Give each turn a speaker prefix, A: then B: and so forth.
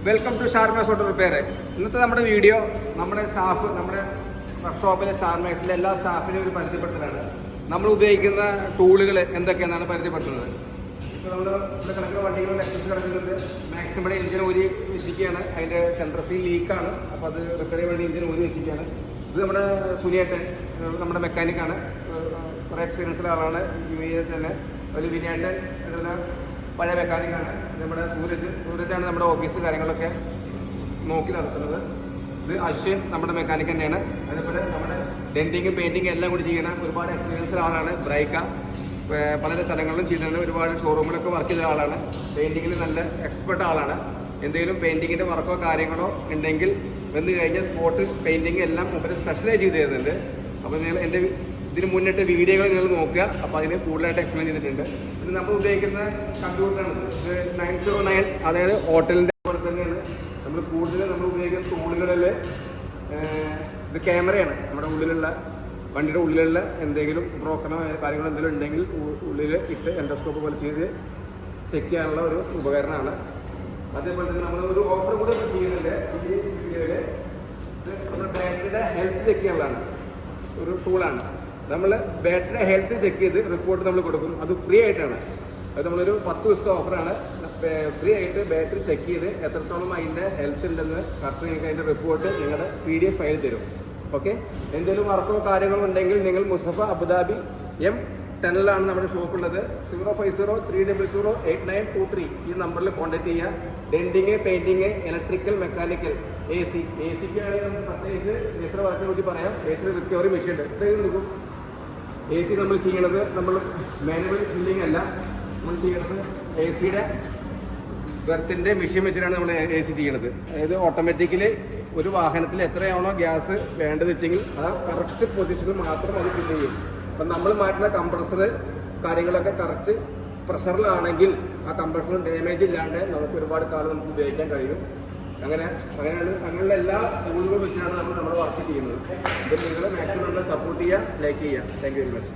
A: Welcome to Starmax auto repair. ഇന്നത്തെ നമ്മുടെ video നമ്മുടെ സ്റ്റാഫ്, നമ്മുടെ വർക്ക്ഷോപ്പിലെ സ്റ്റാർമാക്സിലെ എല്ലാ സ്റ്റാഫിനെയും ഒരു പരിചയപ്പെടുത്തലാണ്. നമ്മൾ ഉപയോഗിക്കുന്ന ടൂളുകൾ എന്തൊക്കെയെന്നാണ് പരിചയപ്പെടുത്തുന്നത്. ഇപ്പോൾ നമ്മൾ ഇവിടെ കിടക്കുന്ന വണ്ടികൾ എക്സസ് കിടക്കുന്നത് മാക്സിമം ഇവിടെ എഞ്ചിൻ ഊരി വെച്ചിരിക്കുകയാണ്. അതിൻ്റെ സെൻട്രൽ സീൽ ലീക്കാണ്. അപ്പോൾ അത് റിപ്പയർ ചെയ്യാൻ വേണ്ടി എഞ്ചിൻ ഊരി വെച്ചിരിക്കുകയാണ്. ഇത് നമ്മുടെ സുനിയേട്ടൻ, നമ്മുടെ മെക്കാനിക്കാണ്, കുറേ എക്സ്പീരിയൻസുള്ള ആളാണ്. യു തന്നെ ഒരു വിനയേട്ടൻ എന്ന പഴയ മെക്കാനിക്കാണ്. നമ്മുടെ സൂരജാണ് നമ്മുടെ ഓഫീസ് കാര്യങ്ങളൊക്കെ നോക്കി നടത്തുന്നത്. ഇത് അശ്വിൻ നമ്മുടെ മെക്കാനിക്ക് തന്നെയാണ്. അതേപോലെ നമ്മുടെ ഡെൻറ്റിങ് പെയിൻറ്റിങ് എല്ലാം കൂടി ചെയ്യണ ഒരുപാട് എക്സ്പീരിയൻസ് ആളാണ്. ബ്രൈക്ക പല സ്ഥലങ്ങളിലും ചെയ്തിട്ടുണ്ട്. ഒരുപാട് ഷോറൂമിലൊക്കെ വർക്ക് ചെയ്ത ആളാണ്. പെയിൻറ്റിങ്ങിൽ നല്ല എക്സ്പെർട്ട് ആളാണ്. എന്തെങ്കിലും പെയിൻറ്റിങ്ങിൻ്റെ വർക്കോ കാര്യങ്ങളോ ഉണ്ടെങ്കിൽ വന്നു കഴിഞ്ഞാൽ സ്പോട്ട് പെയിൻറ്റിങ് എല്ലാം മുമ്പ് സ്പെഷ്യലൈസ് ചെയ്ത് തരുന്നുണ്ട്. അപ്പോൾ നിങ്ങൾ എൻ്റെ ഇതിന് മുന്നിട്ട് വീഡിയോകൾ നിങ്ങൾ നോക്കുക. അപ്പോൾ അതിന് കൂടുതലായിട്ട് എക്സ്പ്ലെയിൻ ചെയ്തിട്ടുണ്ട്. പിന്നെ നമ്മൾ ഉപയോഗിക്കുന്ന കമ്പ്യൂട്ടറാണ് ഇത് 909, അതായത് ഹോട്ടലിൻ്റെ പോലെ തന്നെയാണ്. നമ്മൾ കൂടുതൽ നമ്മൾ ഉപയോഗിക്കുന്ന ടൂളുകളിൽ ഇത് ക്യാമറയാണ്. നമ്മുടെ ഉള്ളിലുള്ള വണ്ടിയുടെ ഉള്ളിലുള്ള എന്തെങ്കിലും ബ്രോക്കനോ കാര്യങ്ങളോ എന്തെങ്കിലും ഉണ്ടെങ്കിൽ ഉള്ളിൽ ഇട്ട് എൻഡോസ്കോപ്പ് പോലെ ചെയ്ത് ചെക്ക് ചെയ്യാനുള്ള ഒരു ഉപകരണമാണ്. അതേപോലെ തന്നെ നമ്മൾ ഒരു ഓഫർ കൂടെ ചെയ്യുന്നുണ്ട് ഈ വീഡിയോയിൽ. ഇത് നമ്മുടെ ബാറ്ററിയുടെ ഹെൽത്ത് ചെക്ക് ചെയ്യാനുള്ളതാണ് ഒരു ടൂളാണ്. നമ്മൾ ബാറ്ററിയുടെ ഹെൽത്ത് ചെക്ക് ചെയ്ത് റിപ്പോർട്ട് നമ്മൾ കൊടുക്കും. അത് ഫ്രീ ആയിട്ടാണ്. അത് നമ്മളൊരു 10 ദിവസത്തെ ഓഫറാണ്. ഫ്രീ ആയിട്ട് ബാറ്ററി ചെക്ക് ചെയ്ത് എത്രത്തോളം അതിൻ്റെ ഹെൽത്ത് ഉണ്ടെന്ന് കറക്റ്റ് നിങ്ങൾക്ക് അതിൻ്റെ റിപ്പോർട്ട് നിങ്ങളുടെ PDF ഫയൽ തരും. ഓക്കെ, എന്തെങ്കിലും വർക്കോ കാര്യങ്ങളോ ഉണ്ടെങ്കിൽ നിങ്ങൾ മുസഫ അബുദാബി M10 നമ്മുടെ ഷോപ്പുള്ളത്. 050-300-8923 ഈ നമ്പറിൽ കോൺടാക്ട് ചെയ്യുക. ഡെൻറ്റിങ്, പെയിൻറ്റിങ്, ഇലക്ട്രിക്കൽ, മെക്കാനിക്കൽ, AC-ക്ക് ആണെങ്കിൽ നമുക്ക് പ്രത്യേകിച്ച് AC വർക്കിനെ കുറിച്ച് പറയാം. AC റിക്കവറി മെഷീൻ ഉണ്ട്. ഇത്രയും നിൽക്കും. AC നമ്മൾ ചെയ്യണത് നമ്മൾ മാനുവൽ ഫില്ലിംഗ് അല്ല, നമ്മൾ ചെയ്യണത് AC-യുടെ ബെർത്തിൻ്റെ മെഷീൻ വെച്ചിട്ടാണ് നമ്മൾ AC ചെയ്യണത്. അതായത് ഓട്ടോമാറ്റിക്കലി ഒരു വാഹനത്തിൽ എത്രയാണോ ഗ്യാസ് വേണ്ടത് വെച്ചെങ്കിൽ ആ കറക്റ്റ് പൊസിഷനിൽ മാത്രം അത് ഫില്ല് ചെയ്യും. അപ്പം നമ്മൾ മാറ്റുന്ന കംപ്രസർ കാര്യങ്ങളൊക്കെ കറക്റ്റ് പ്രഷറിലാണെങ്കിൽ ആ കംപ്രസറിന് ഡാമേജ് ഇല്ലാണ്ട് നമുക്ക് ഒരുപാട് കാലം നമുക്ക് ഉപയോഗിക്കാൻ കഴിയും. അങ്ങനെയുള്ള എല്ലാ ടൂളുകളും വെച്ചിട്ടാണ് നമ്മൾ നമ്മുടെ വർക്ക് ചെയ്യുന്നത്. ഇത് നിങ്ങൾ മാക്സിമം നമ്മളെ സപ്പോർട്ട് ചെയ്യുക, ലൈക്ക് ചെയ്യുക. Thank you very much.